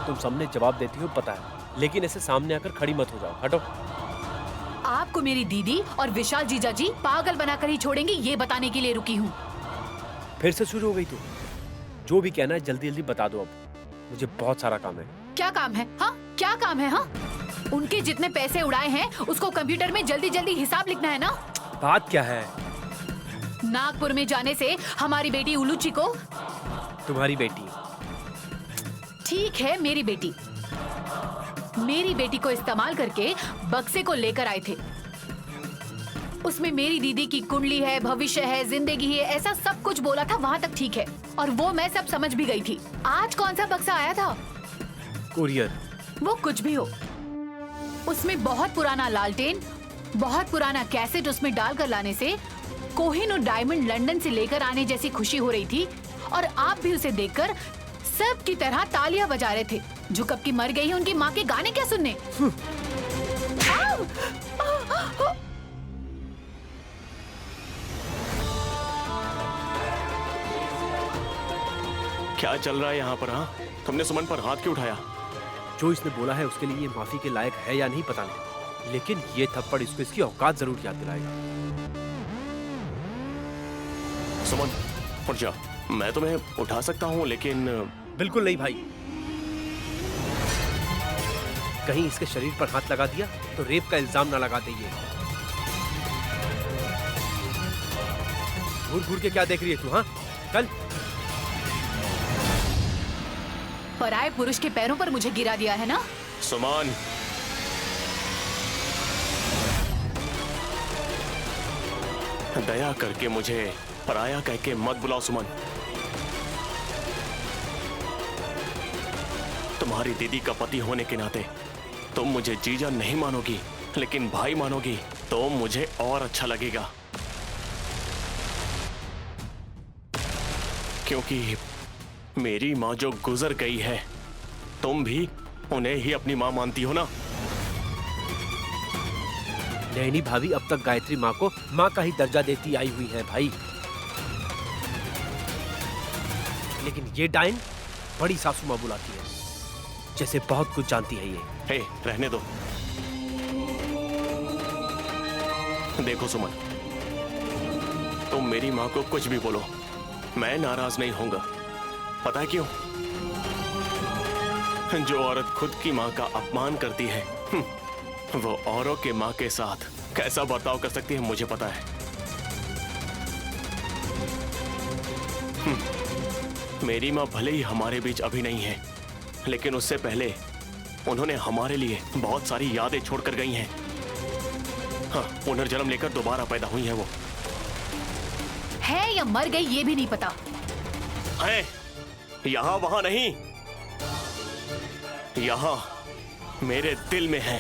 तुम सामने जवाब देती हो पता है, लेकिन ऐसे सामने आकर खड़ी मत हो जाओ। हटो। आपको मेरी दीदी और विशाल जीजा जी पागल बनाकर ही छोड़ेंगे, ये बताने के लिए रुकी हूँ। फिर से शुरू हो गई तू। जो भी कहना है जल्दी जल्दी बता दो, अब मुझे बहुत सारा काम है। क्या काम है? हाँ, क्या काम है? हाँ, उनके जितने पैसे उड़ाए हैं उसको कंप्यूटर में जल्दी जल्दी हिसाब लिखना है ना। बात क्या है? नागपुर में जाने से हमारी बेटी उलूची को। तुम्हारी बेटी? ठीक है, मेरी बेटी को इस्तेमाल करके बक्से को लेकर आए थे। उसमें मेरी दीदी की कुंडली है, भविष्य है, जिंदगी है, ऐसा सब कुछ बोला था। वहाँ तक ठीक है, और वो मैं सब समझ भी गई थी। आज कौन सा बक्सा आया था? कुरियर। वो कुछ भी हो, उसमें बहुत पुराना लालटेन, बहुत पुराना कैसेट उसमें डालकर लाने से कोहिनूर डायमंड लंदन से लेकर आने जैसी खुशी हो रही थी। और आप भी उसे देखकर सब की तरह तालियां बजा रहे थे। जो कब की मर गई है, उनकी माँ के गाने क्या सुनने। क्या चल रहा है यहाँ पर? हाँ, तुमने सुमन पर हाथ क्यों उठाया? जो इसने बोला है उसके लिए ये माफी के लायक है या नहीं पता नहीं, लेकिन ये थप्पड़ इसको इसकी औकात जरूर याद दिलाएगा। सुमन, उठ जा। मैं तुम्हें उठा सकता हूँ, लेकिन बिल्कुल नहीं भाई। कहीं इसके शरीर पर हाथ लगा दिया तो रेप का इल्जाम ना लगा देंगे। घूर घूर के क्या देख रही है तू? हाँ, कल पराये पुरुष के पैरों पर मुझे गिरा दिया है ना। सुमन, दया करके मुझे पराया कह के मत बुलाओ सुमन। तुम्हारी दीदी का पति होने के नाते तुम मुझे जीजा नहीं मानोगी, लेकिन भाई मानोगी तो मुझे और अच्छा लगेगा, क्योंकि मेरी माँ जो गुजर गई है, तुम भी उन्हें ही अपनी माँ मानती हो ना। नैनी भाभी अब तक गायत्री माँ को माँ का ही दर्जा देती आई हुई है भाई, लेकिन ये डायन बड़ी सासू माँ बुलाती है, जैसे बहुत कुछ जानती है ये। हे, रहने दो। देखो सुमन, तुम मेरी माँ को कुछ भी बोलो, मैं नाराज नहीं होऊंगा। पता है क्यों? जो औरत खुद की माँ का अपमान करती है, वो औरों के माँ के साथ कैसा बर्ताव कर सकती है मुझे पता है। मेरी माँ भले ही हमारे बीच अभी नहीं है, लेकिन उससे पहले उन्होंने हमारे लिए बहुत सारी यादें छोड़कर गई हैं। हाँ, पुनर्जन्म लेकर दोबारा पैदा हुई हैं वो। है या मर गई ये भी नहीं पता है। यहाँ वहां नहीं, यहाँ मेरे दिल में है,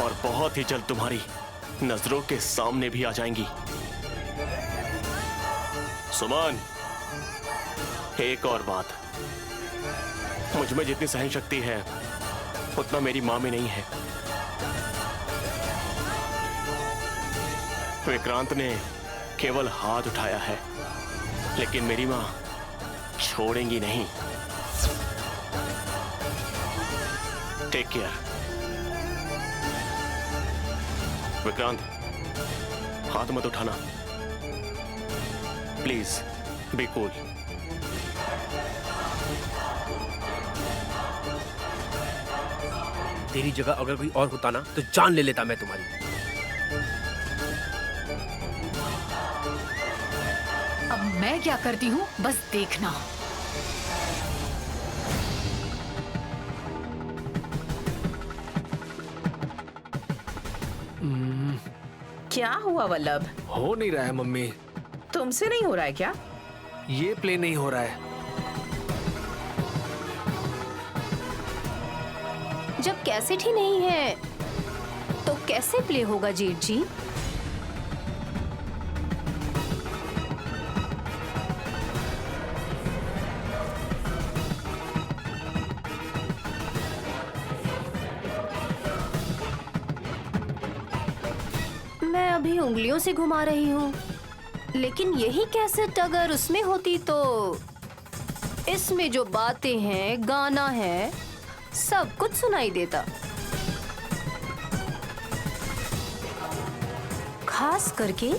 और बहुत ही जल्द तुम्हारी नजरों के सामने भी आ जाएंगी। सुमन, एक और बात, मुझ में जितनी सहन शक्ति है उतना मेरी माँ में नहीं है। विक्रांत ने केवल हाथ उठाया है, लेकिन मेरी माँ छोड़ेंगी नहीं। Take care. विक्रांत, हाथ मत उठाना प्लीज, बी कूल। तेरी जगह अगर कोई और होता ना तो जान ले लेता मैं तुम्हारी। अब मैं क्या करती हूँ बस देखना। क्या हुआ वल्लभ? हो नहीं रहा है मम्मी। तुमसे नहीं हो रहा है क्या? ये प्ले नहीं हो रहा है। जब कैसेट ही नहीं है तो कैसे प्ले होगा जेठ जी? मैं अभी उंगलियों से घुमा रही हूँ, लेकिन यही कैसेट अगर उसमें होती तो इसमें जो बातें हैं, गाना है, सब कुछ सुनाई देता। खास करके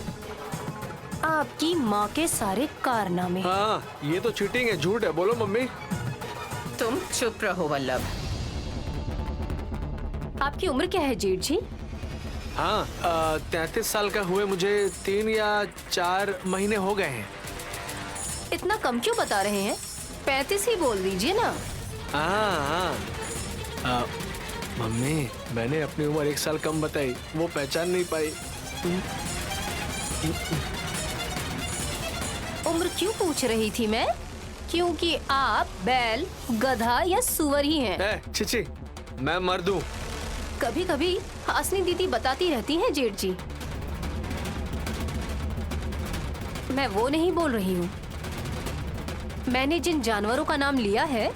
आपकी माँ के सारे कारनामे। हाँ, ये तो चीटिंग है, झूठ है। बोलो मम्मी। तुम चुप रहो वल्लभ। आपकी उम्र क्या है जेठ जी? हाँ, 33 साल का हुए मुझे 3 या 4 महीने हो गए हैं। इतना कम क्यों बता रहे हैं? 35 ही बोल दीजिए ना। हाँ, मम्मी मैंने अपनी उम्र 1 साल कम बताई, वो पहचान नहीं पाई। उम्र क्यों पूछ रही थी मैं? क्योंकि आप बैल, गधा या सुअर ही हैं। चिची, मैं मर्द हूँ। कभी कभी हासनी दीदी बताती रहती हैं जेठ जी। मैं वो नहीं बोल रही हूँ। मैंने जिन जानवरों का नाम लिया है,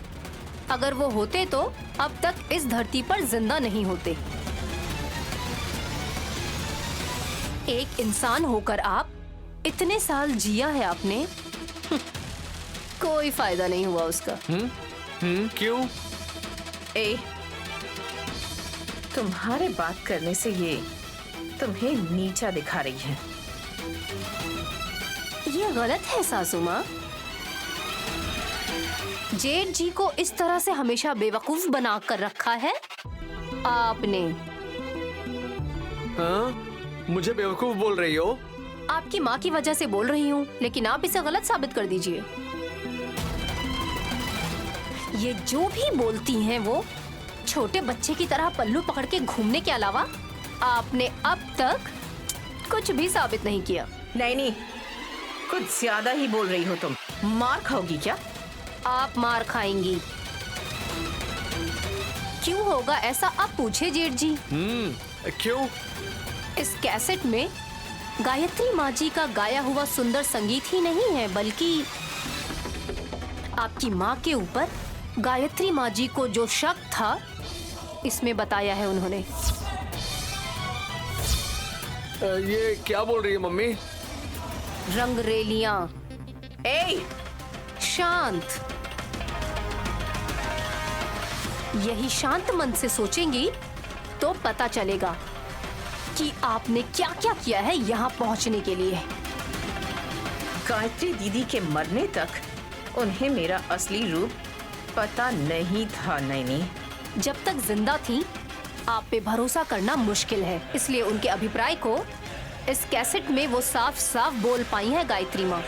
अगर वो होते तो अब तक इस धरती पर जिंदा नहीं होते। एक इंसान होकर आप इतने साल जिया है आपने, कोई फायदा नहीं हुआ उसका। क्यों? तुम्हारे बात करने से ये तुम्हें नीचा दिखा रही है। ये गलत है सासू माँ। जेठ जी को इस तरह से हमेशा बेवकूफ बना कर रखा है आपने। हाँ? मुझे बेवकूफ बोल रही हो? आपकी माँ की वजह से बोल रही हूँ, लेकिन आप इसे गलत साबित कर दीजिए। ये जो भी बोलती हैं वो छोटे बच्चे की तरह पल्लू पकड़ के घूमने के अलावा आपने अब तक कुछ भी साबित नहीं किया। नहीं, कुछ ज्यादा ही बोल रही हो तुम। मार खाओगी क्या? आप मार खाएंगी। क्यों होगा ऐसा, आप पूछे जेठ जी। क्यों? इस कैसेट में गायत्री माँ जी का गाया हुआ सुंदर संगीत ही नहीं है, बल्कि आपकी माँ के ऊपर गायत्री माँ जी को जो शक था, इसमें बताया है उन्होंने। ये क्या बोल रही है मम्मी? रंगरेलियां। शांत। यही शांत मन से सोचेंगी तो पता चलेगा कि आपने क्या क्या किया है यहाँ पहुँचने के लिए। गायत्री दीदी के मरने तक उन्हें मेरा असली रूप पता नहीं था। नैनी, जब तक जिंदा थी आप पे भरोसा करना मुश्किल है, इसलिए उनके अभिप्राय को इस कैसेट में वो साफ साफ बोल पाई है गायत्री माँ।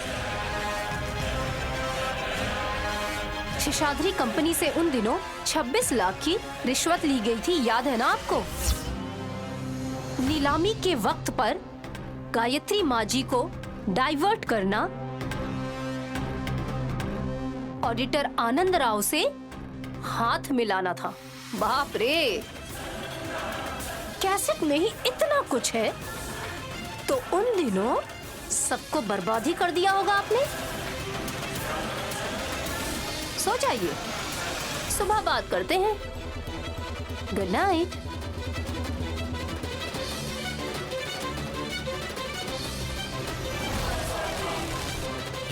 शेषाद्री कंपनी से उन दिनों 26 लाख की रिश्वत ली गई थी, याद है ना आपको? नीलामी के वक्त पर गायत्री माँ जी को डाइवर्ट करना ऑडिटर आनंद राव से हाथ मिलाना था। बाप रे, कैसेट में ही इतना कुछ है, तो उन दिनों सबको बर्बाद ही कर दिया होगा आपने। सो जाइए, सुबह बात करते हैं। Good night.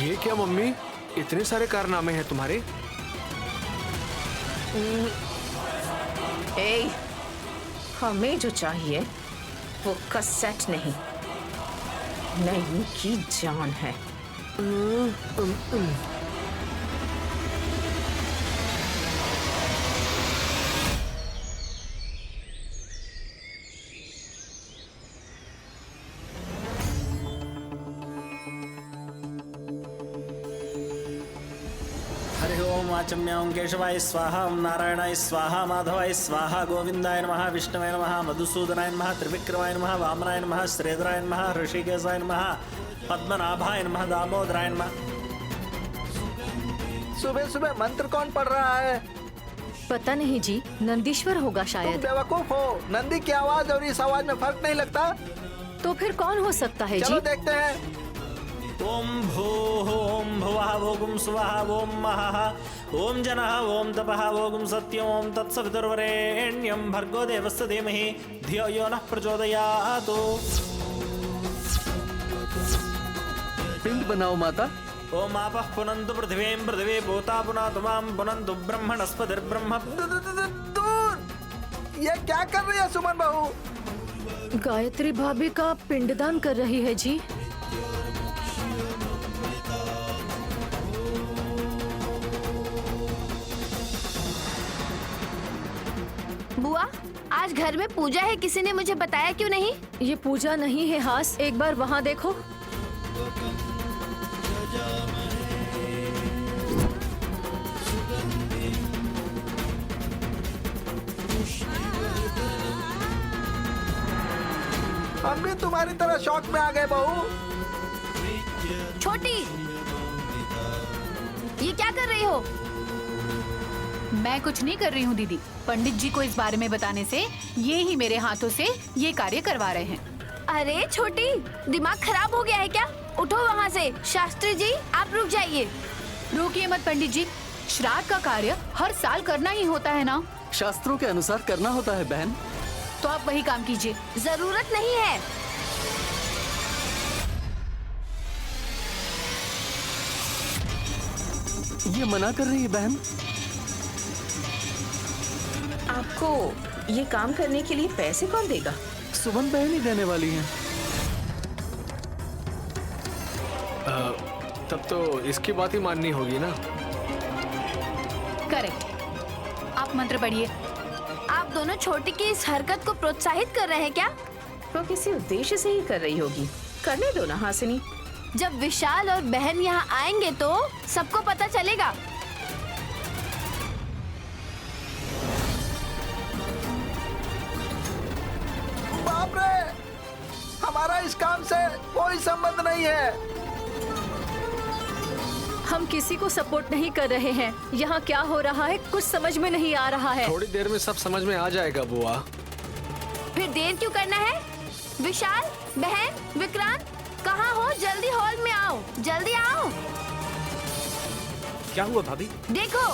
ये क्या मम्मी, इतने सारे कारनामे हैं तुम्हारे? हमें जो चाहिए वो कैसेट नहीं, नैनी की जान है। आचम्यां केशवाय स्वाहा, ओं नारायणाय स्वाहा, माधवाय स्वाहा, गोविंदाय नमः, विष्णुवे नमः, मधुसूदनाय नमः, त्रिविक्रमाय नमः, वामनाय नमः, श्रीधराय नमः, ऋषिकेशाय नमः, पद्मनाभाय नमः, दामोदराय नमः। सुबह सुबह मंत्र कौन पढ़ रहा है? पता नहीं जी, नंदीश्वर होगा शायद। तुम बेवकूफ हो, नंदी की आवाज और इस आवाज में फर्क नहीं लगता? तो फिर कौन हो सकता है? चलो जी देखते हैं। ओम भूः ओम भुवः ओम स्वः ओम महः ओम जनः ओम तपः ओम सत्यम् ओम तत्सवितुर्वरेण्यं भर्गो देवस्य धीमहि धियो यो नः प्रचोदयात्। बनाओ माता। ओम आपः पुनन्तु पृथिवीं पृथिवी भूता पुनातु मां पुनन्तु ब्रह्मणस्पतिर्ब्रह्म। दूर! ये क्या कर रही है सुमन बहू? गायत्री भाभी का पिंडदान कर रही है जी। बुआ, आज घर में पूजा है, किसी ने मुझे बताया क्यों नहीं? ये पूजा नहीं है हास, एक बार वहाँ देखो। हम भी तुम्हारी तरह शौक में आ गए बहू। छोटी, ये क्या कर रही हो? मैं कुछ नहीं कर रही हूँ दीदी। पंडित जी को इस बारे में बताने से ये ही मेरे हाथों से ये कार्य करवा रहे हैं। अरे छोटी, दिमाग खराब हो गया है क्या? उठो वहाँ से। शास्त्री जी, आप रुक जाइए। रुकिए मत पंडित जी, श्राद्ध का कार्य हर साल करना ही होता है ना? शास्त्रों के अनुसार करना होता है बहन। तो आप वही काम कीजिए। जरूरत नहीं है। ये मना कर रही है बहन। आपको ये काम करने के लिए पैसे कौन देगा? सुमन बहन ही देने वाली हैं। तब तो इसकी बात ही माननी होगी ना। करेक्ट। आप मंत्र पढ़िए। आप दोनों छोटी की इस हरकत को प्रोत्साहित कर रहे हैं क्या? वो किसी उद्देश्य से ही कर रही होगी। करने दो ना हासिनी। जब विशाल और बहन यहाँ आएंगे तो सबको पता चलेगा। बाप रे, हमारा इस काम से कोई संबंध नहीं है। हम किसी को सपोर्ट नहीं कर रहे हैं। यहाँ क्या हो रहा है कुछ समझ में नहीं आ रहा है। थोड़ी देर में सब समझ में आ जाएगा बुआ। फिर देर क्यों करना है? विशाल, बहन, विक्रांत, कहाँ हो? जल्दी हॉल में आओ, जल्दी आओ। क्या हुआ भाभी? देखो,